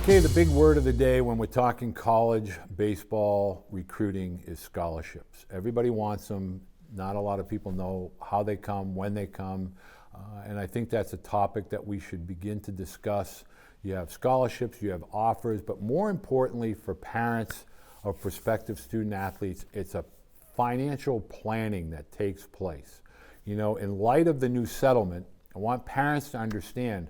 Okay, the big word of the day when we're talking college baseball recruiting is scholarships. Everybody wants them. Not a lot of people know how they come, when they come, and I think that's a topic that we should begin to discuss. You have scholarships, you have offers, but more importantly for parents of prospective student athletes, it's a financial planning that takes place. You know, in light of the new settlement, I want parents to understand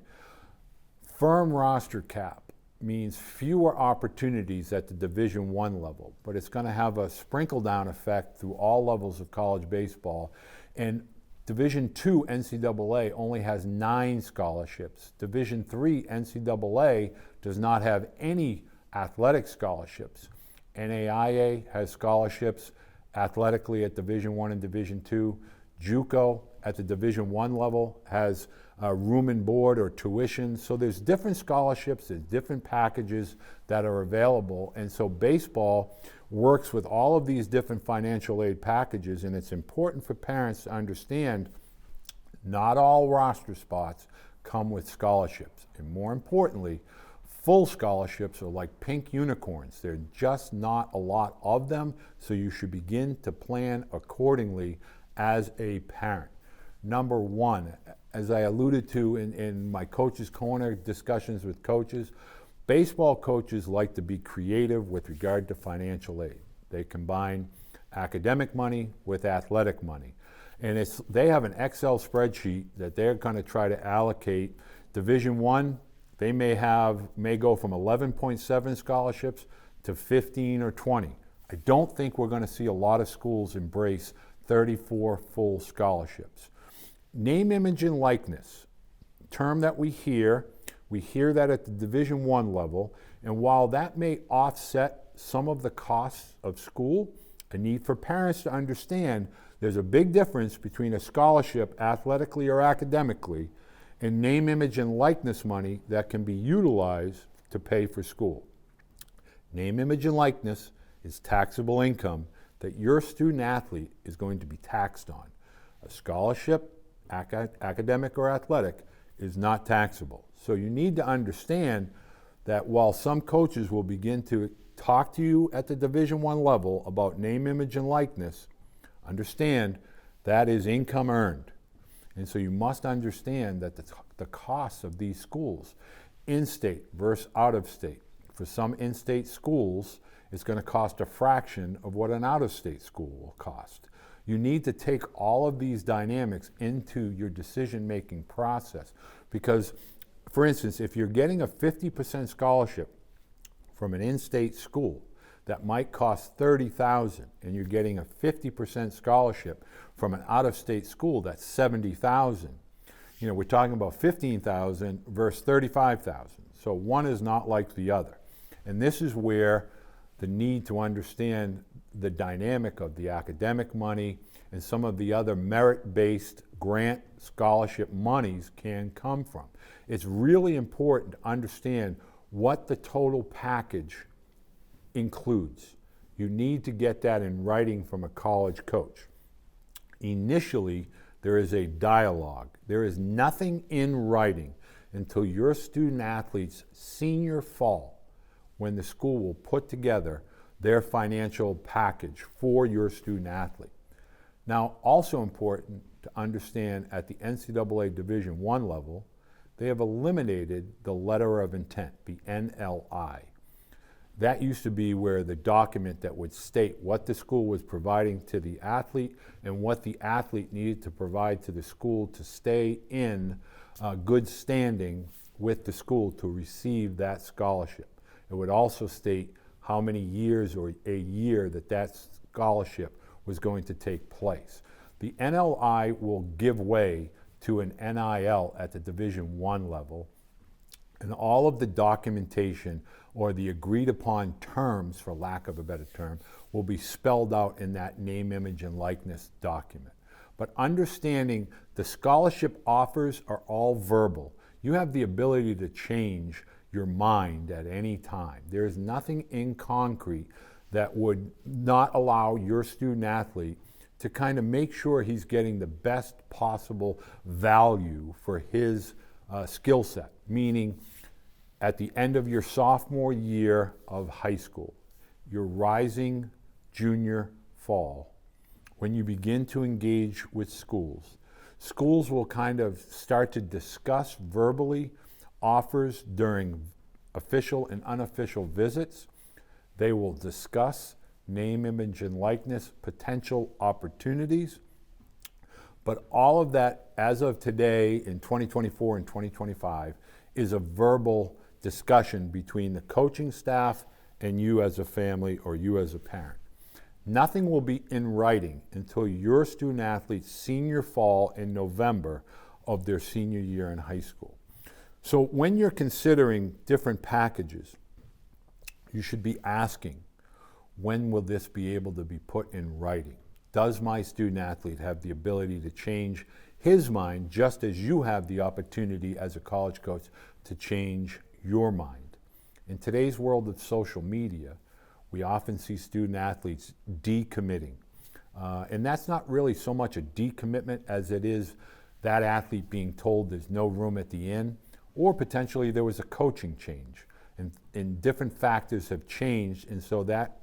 firm roster cap means fewer opportunities at the Division I level, but it's going to have a sprinkle-down effect through all levels of college baseball. And Division II NCAA only has 9 scholarships. Division III NCAA does not have any athletic scholarships. NAIA has scholarships athletically at Division I and Division II. JUCO at the Division I level has room and board or tuition. So there's different scholarships, there's different packages that are available. And so baseball works with all of these different financial aid packages, and it's important for parents to understand not all roster spots come with scholarships. And more importantly, full scholarships are like pink unicorns. There are just not a lot of them, so you should begin to plan accordingly as a parent. Number one, as I alluded to in my Coach's Corner discussions with coaches, baseball coaches like to be creative with regard to financial aid. They combine academic money with athletic money. And they have an Excel spreadsheet that they're going to try to allocate. Division I, they may go from 11.7 scholarships to 15 or 20. I don't think we're going to see a lot of schools embrace 34 full scholarships. Name, image, and likeness, term that we hear that at the Division I level, and while that may offset some of the costs of school, a need for parents to understand there's a big difference between a scholarship athletically or academically and name, image, and likeness money that can be utilized to pay for school. Name, image, and likeness is taxable income that your student athlete is going to be taxed on. A scholarship, academic or athletic, is not taxable. So you need to understand that while some coaches will begin to talk to you at the Division I level about name, image, and likeness, understand that is income earned. And so you must understand that the costs of these schools, in-state versus out-of-state. For some in-state schools, it's going to cost a fraction of what an out-of-state school will cost. You need to take all of these dynamics into your decision-making process because, for instance, if you're getting a 50% scholarship from an in-state school that might cost $30,000 and you're getting a 50% scholarship from an out-of-state school that's $70,000, you know, we're talking about $15,000 versus $35,000. So one is not like the other. And this is where the need to understand the dynamic of the academic money and some of the other merit-based grant scholarship monies can come from. It's really important to understand what the total package includes. You need to get that in writing from a college coach. Initially, there is a dialogue. There is nothing in writing until your student athlete's senior fall when the school will put together their financial package for your student athlete. Now, also important to understand at the NCAA Division I level, they have eliminated the letter of intent, the NLI. That used to be where the document that would state what the school was providing to the athlete and what the athlete needed to provide to the school to stay in good standing with the school to receive that scholarship. It would also state how many years or a year that scholarship was going to take place. The NLI will give way to an NIL at the Division I level, and all of the documentation or the agreed upon terms, for lack of a better term, will be spelled out in that name, image, and likeness document. But understanding the scholarship offers are all verbal. You have the ability to change your mind at any time. There is nothing in concrete that would not allow your student athlete to kind of make sure he's getting the best possible value for his skill set. Meaning, at the end of your sophomore year of high school, your rising junior fall, when you begin to engage with schools, schools will kind of start to discuss verbally offers during official and unofficial visits. They will discuss name, image, and likeness, potential opportunities. But all of that, as of today in 2024 and 2025, is a verbal discussion between the coaching staff and you as a family or you as a parent. Nothing will be in writing until your student athlete's senior fall in November of their senior year in high school. So when you're considering different packages, you should be asking, when will this be able to be put in writing? Does my student athlete have the ability to change his mind just as you have the opportunity as a college coach to change your mind? In today's world of social media, we often see student athletes decommitting. And that's not really so much a decommitment as it is that athlete being told there's no room at the inn, or potentially there was a coaching change and different factors have changed, and so that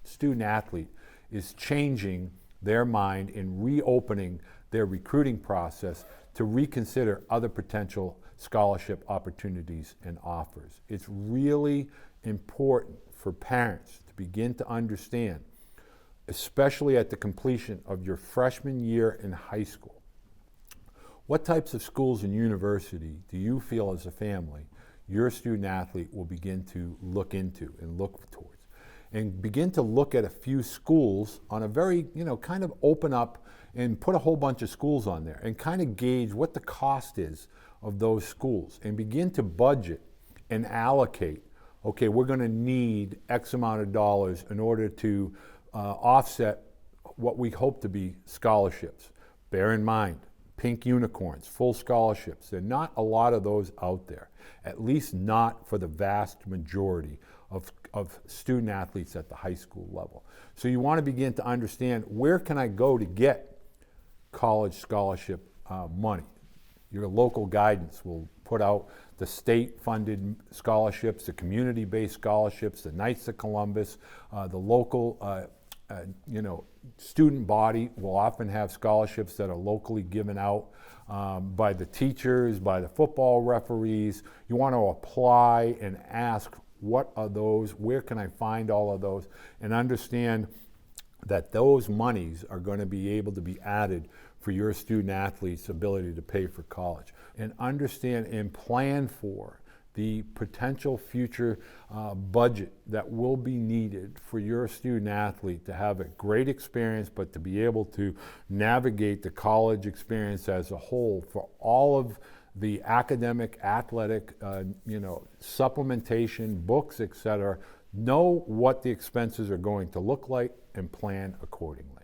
student athlete is changing their mind and reopening their recruiting process to reconsider other potential scholarship opportunities and offers. It's really important for parents to begin to understand, especially at the completion of your freshman year in high school, what types of schools and university do you feel as a family your student athlete will begin to look into and look towards? And begin to look at a few schools on a very, kind of open up and put a whole bunch of schools on there and kind of gauge what the cost is of those schools and begin to budget and allocate. Okay, we're going to need X amount of dollars in order to offset what we hope to be scholarships. Bear in mind, pink unicorns, full scholarships, there are not a lot of those out there, at least not for the vast majority of student athletes at the high school level. So you want to begin to understand, where can I go to get college scholarship money? Your local guidance will put out the state-funded scholarships, the community-based scholarships, the Knights of Columbus, the local student body will often have scholarships that are locally given out by the teachers, by the football referees. You want to apply and ask, what are those? Where can I find all of those? And understand that those monies are going to be able to be added for your student athlete's ability to pay for college. And understand and plan for the potential future budget that will be needed for your student athlete to have a great experience, but to be able to navigate the college experience as a whole for all of the academic, athletic, supplementation, books, etc. Know what the expenses are going to look like and plan accordingly.